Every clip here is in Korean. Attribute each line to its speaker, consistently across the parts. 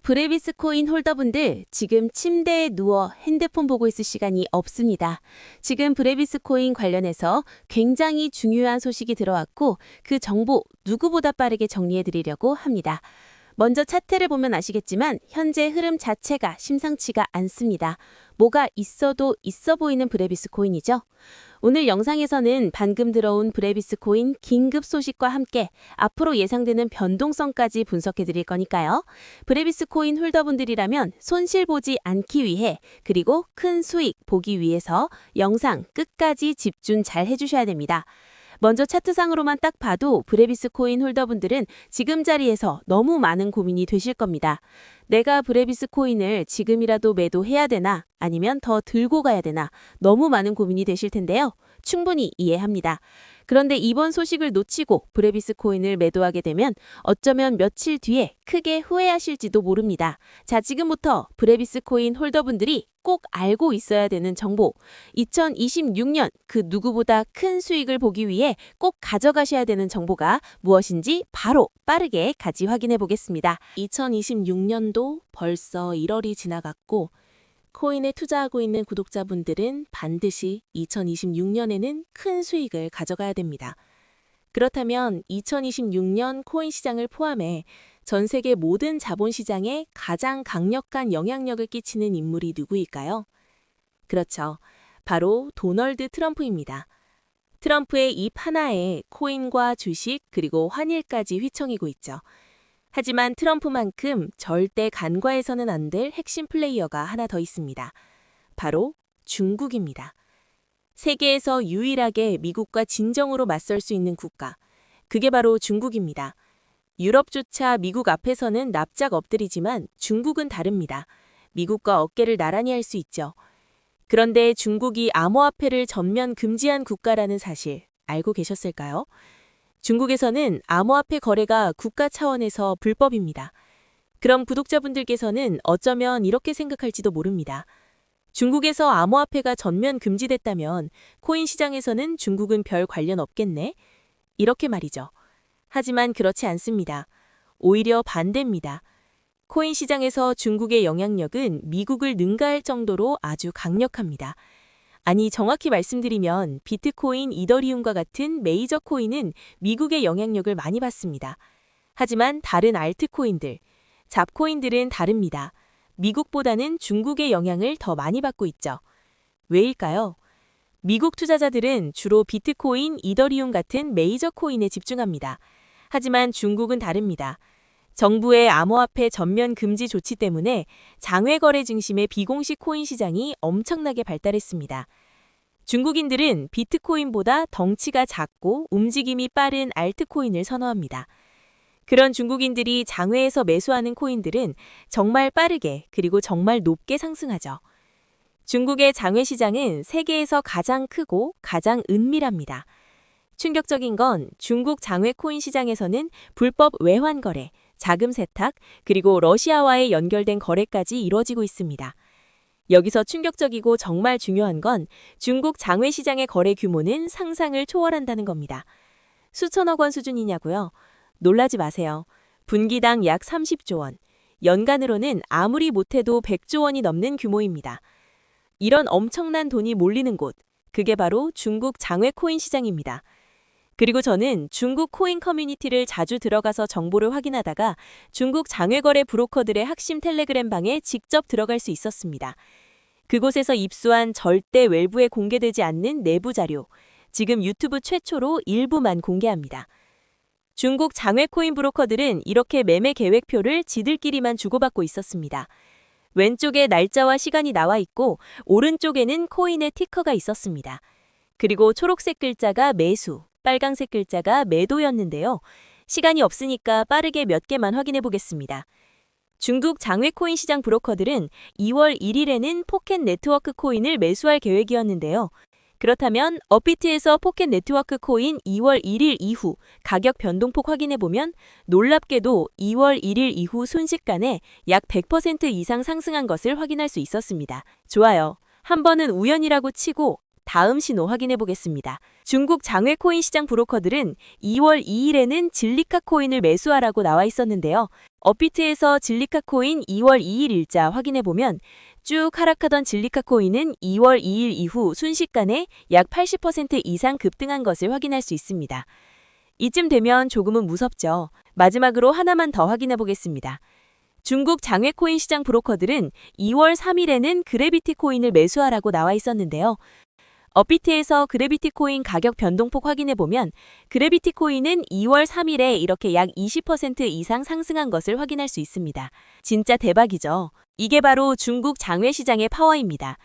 Speaker 1: 브레비스 코인 홀더분들, 지금 침대에 누워 핸드폰 보고 있을 시간이 없습니다. 지금 브레비스 코인 관련해서 굉장히 중요한 소식이 들어왔고 그 정보 누구보다 빠르게 정리해 드리려고 합니다. 먼저 차트를 보면 아시겠지만 현재 흐름 자체가 심상치가 않습니다. 뭐가 있어도 있어 보이는 브레비스 코인이죠. 오늘 영상에서는 방금 들어온 브레비스 코인 긴급 소식과 함께 앞으로 예상되는 변동성까지 분석해 드릴 거니까요. 브레비스 코인 홀더분들이라면 손실 보지 않기 위해 그리고 큰 수익 보기 위해서 영상 끝까지 집중 잘 해주셔야 됩니다. 먼저 차트상으로만 딱 봐도 브레비스 코인 홀더분들은 지금 자리에서 너무 많은 고민이 되실 겁니다. 내가 브레비스 코인을 지금이라도 매도해야 되나 아니면 더 들고 가야 되나 너무 많은 고민이 되실 텐데요. 충분히 이해합니다. 그런데 이번 소식을 놓치고 브레비스 코인을 매도하게 되면 어쩌면 며칠 뒤에 크게 후회하실지도 모릅니다. 자, 지금부터 브레비스 코인 홀더분들이 꼭 알고 있어야 되는 정보, 2026년 그 누구보다 큰 수익을 보기 위해 꼭 가져가셔야 되는 정보가 무엇인지 바로 빠르게 같이 확인해 보겠습니다. 2026년도 벌써 1월이 지나갔고 코인에 투자하고 있는 구독자분들은 반드시 2026년에는 큰 수익을 가져가야 됩니다. 그렇다면 2026년 코인 시장을 포함해 전 세계 모든 자본시장에 가장 강력한 영향력을 끼치는 인물이 누구일까요? 그렇죠. 바로 도널드 트럼프입니다. 트럼프의 입 하나에 코인과 주식 그리고 환율까지 휘청이고 있죠. 하지만 트럼프만큼 절대 간과해서는 안 될 핵심 플레이어가 하나 더 있습니다. 바로 중국입니다. 세계에서 유일하게 미국과 진정으로 맞설 수 있는 국가, 그게 바로 중국입니다. 유럽조차 미국 앞에서는 납작 엎드리지만 중국은 다릅니다. 미국과 어깨를 나란히 할 수 있죠. 그런데 중국이 암호화폐를 전면 금지한 국가라는 사실 알고 계셨을까요? 중국에서는 암호화폐 거래가 국가 차원에서 불법입니다. 그럼 구독자분들께서는 어쩌면 이렇게 생각할지도 모릅니다. 중국에서 암호화폐가 전면 금지됐다면 코인 시장에서는 중국은 별 관련 없겠네? 이렇게 말이죠. 하지만 그렇지 않습니다. 오히려 반대입니다. 코인 시장에서 중국의 영향력은 미국을 능가할 정도로 아주 강력합니다. 아니, 정확히 말씀드리면 비트코인, 이더리움과 같은 메이저 코인은 미국의 영향력을 많이 받습니다. 하지만 다른 알트코인들, 잡코인들은 다릅니다. 미국보다는 중국의 영향을 더 많이 받고 있죠. 왜일까요? 미국 투자자들은 주로 비트코인, 이더리움 같은 메이저 코인에 집중합니다. 하지만 중국은 다릅니다. 정부의 암호화폐 전면 금지 조치 때문에 장외 거래 중심의 비공식 코인 시장이 엄청나게 발달했습니다. 중국인들은 비트코인보다 덩치가 작고 움직임이 빠른 알트코인을 선호합니다. 그런 중국인들이 장외에서 매수하는 코인들은 정말 빠르게 그리고 정말 높게 상승하죠. 중국의 장외 시장은 세계에서 가장 크고 가장 은밀합니다. 충격적인 건 중국 장외 코인 시장에서는 불법 외환 거래, 자금 세탁, 그리고 러시아와의 연결된 거래까지 이루어지고 있습니다. 여기서 충격적이고 정말 중요한 건 중국 장외 시장의 거래 규모는 상상을 초월한다는 겁니다. 수천억 원 수준이냐고요? 놀라지 마세요. 분기당 약 30조 원, 연간으로는 아무리 못해도 100조 원이 넘는 규모입니다. 이런 엄청난 돈이 몰리는 곳, 그게 바로 중국 장외 코인 시장입니다. 그리고 저는 중국 코인 커뮤니티를 자주 들어가서 정보를 확인하다가 중국 장외거래 브로커들의 핵심 텔레그램 방에 직접 들어갈 수 있었습니다. 그곳에서 입수한 절대 외부에 공개되지 않는 내부 자료, 지금 유튜브 최초로 일부만 공개합니다. 중국 장외 코인 브로커들은 이렇게 매매 계획표를 지들끼리만 주고받고 있었습니다. 왼쪽에 날짜와 시간이 나와 있고 오른쪽에는 코인의 티커가 있었습니다. 그리고 초록색 글자가 매수, 빨강색 글자가 매도였는데요. 시간이 없으니까 빠르게 몇 개만 확인해 보겠습니다. 중국 장외 코인 시장 브로커들은 2월 1일에는 포켓 네트워크 코인을 매수할 계획이었는데요. 그렇다면 업비트에서 포켓 네트워크 코인 2월 1일 이후 가격 변동폭 확인해 보면 놀랍게도 2월 1일 이후 순식간에 약 100% 이상 상승한 것을 확인할 수 있었습니다. 좋아요. 한 번은 우연이라고 치고
Speaker 2: 다음 신호 확인해 보겠습니다. 중국 장외 코인 시장 브로커들은 2월 2일에는 진리카 코인을 매수하라고 나와 있었는데요. 업비트에서 진리카 코인 2월 2일 일자 확인해 보면 쭉 하락하던 진리카 코인은 2월 2일 이후 순식간에 약 80% 이상 급등한 것을 확인할 수 있습니다. 이쯤 되면 조금은 무섭죠. 마지막으로 하나만 더 확인해 보겠습니다. 중국 장외 코인 시장 브로커들은 2월 3일에는 그래비티 코인을 매수하라고 나와 있었는데요. 업비트에서 그래비티 코인 가격 변동폭 확인해 보면 그래비티 코인은 2월 3일에 이렇게 약 20% 이상 상승한 것을 확인할 수 있습니다. 진짜 대박이죠. 이게 바로 중국 장외 시장의 파워입니다.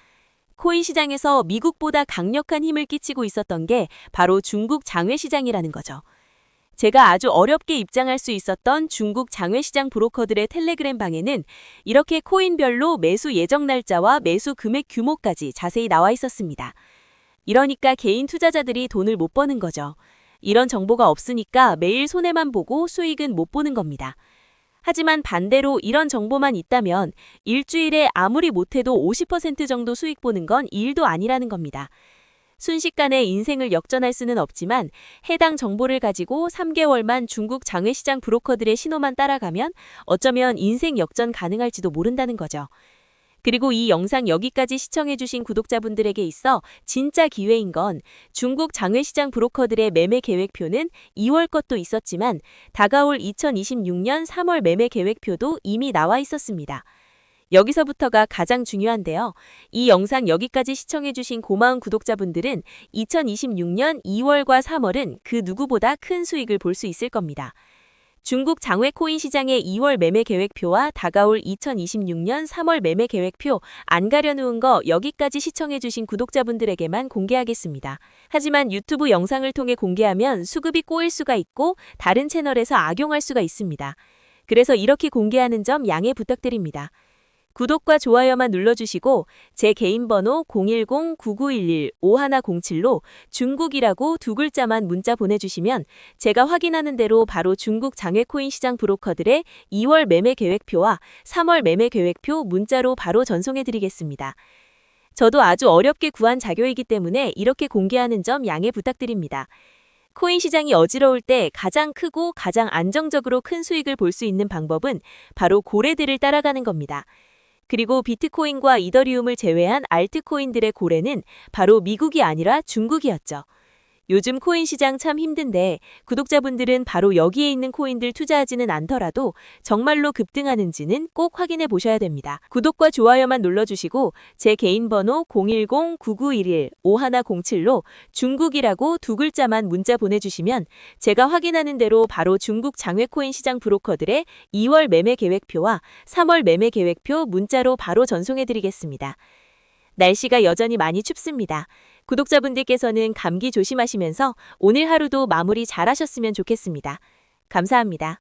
Speaker 2: 코인 시장에서 미국보다 강력한 힘을 끼치고 있었던 게 바로 중국 장외 시장이라는 거죠. 제가 아주 어렵게 입장할 수 있었던 중국 장외시장 브로커들의 텔레그램 방에는 이렇게 코인별로 매수 예정 날짜와 매수 금액 규모까지 자세히 나와 있었습니다. 이러니까 개인 투자자들이 돈을 못 버는 거죠. 이런 정보가 없으니까 매일 손해만 보고 수익은 못 보는 겁니다. 하지만 반대로 이런 정보만 있다면 일주일에 아무리 못해도 50% 정도 수익 보는 건 일도 아니라는 겁니다. 순식간에 인생을 역전할 수는 없지만 해당 정보를 가지고 3개월만 중국 장외시장 브로커들의 신호만 따라가면 어쩌면 인생 역전 가능할지도 모른다는 거죠. 그리고 이 영상 여기까지 시청해주신 구독자분들에게 있어 진짜 기회인 건 중국 장외시장 브로커들의 매매 계획표는 2월 것도 있었지만 다가올 2026년 3월 매매 계획표도 이미 나와 있었습니다. 여기서부터가 가장 중요한데요. 이 영상 여기까지 시청해주신 고마운 구독자분들은 2026년 2월과 3월은 그 누구보다 큰 수익을 볼 수 있을 겁니다. 중국 장외 코인 시장의 2월 매매 계획표와 다가올 2026년 3월 매매 계획표 안 가려놓은 거 여기까지 시청해주신 구독자분들에게만 공개하겠습니다. 하지만 유튜브 영상을 통해 공개하면 수급이 꼬일 수가 있고 다른 채널에서 악용할 수가 있습니다. 그래서 이렇게 공개하는 점 양해 부탁드립니다. 구독과 좋아요만 눌러주시고 제 개인 번호 010-9911-5107로 중국이라고 두 글자만 문자 보내주시면 제가 확인하는 대로 바로 중국 장외코인 시장 브로커들의 2월 매매 계획표와 3월 매매 계획표 문자로 바로 전송해드리겠습니다. 저도 아주 어렵게 구한 자료이기 때문에 이렇게 공개하는 점 양해 부탁드립니다. 코인 시장이 어지러울 때 가장 크고 가장 안정적으로 큰 수익을 볼 수 있는 방법은 바로 고래들을 따라가는 겁니다. 그리고 비트코인과 이더리움을 제외한 알트코인들의 고래는 바로 미국이 아니라 중국이었죠. 요즘 코인 시장 참 힘든데 구독자분들은 바로 여기에 있는 코인들 투자하지는 않더라도 정말로 급등하는지는 꼭 확인해 보셔야 됩니다. 구독과 좋아요만 눌러주시고 제 개인 번호 010-9911-5107로 중국이라고 두 글자만 문자 보내주시면 제가 확인하는 대로 바로 중국 장외코인 시장 브로커들의 2월 매매 계획표와 3월 매매 계획표 문자로 바로 전송해 드리겠습니다. 날씨가 여전히 많이 춥습니다. 구독자분들께서는 감기 조심하시면서 오늘 하루도 마무리 잘 하셨으면 좋겠습니다. 감사합니다.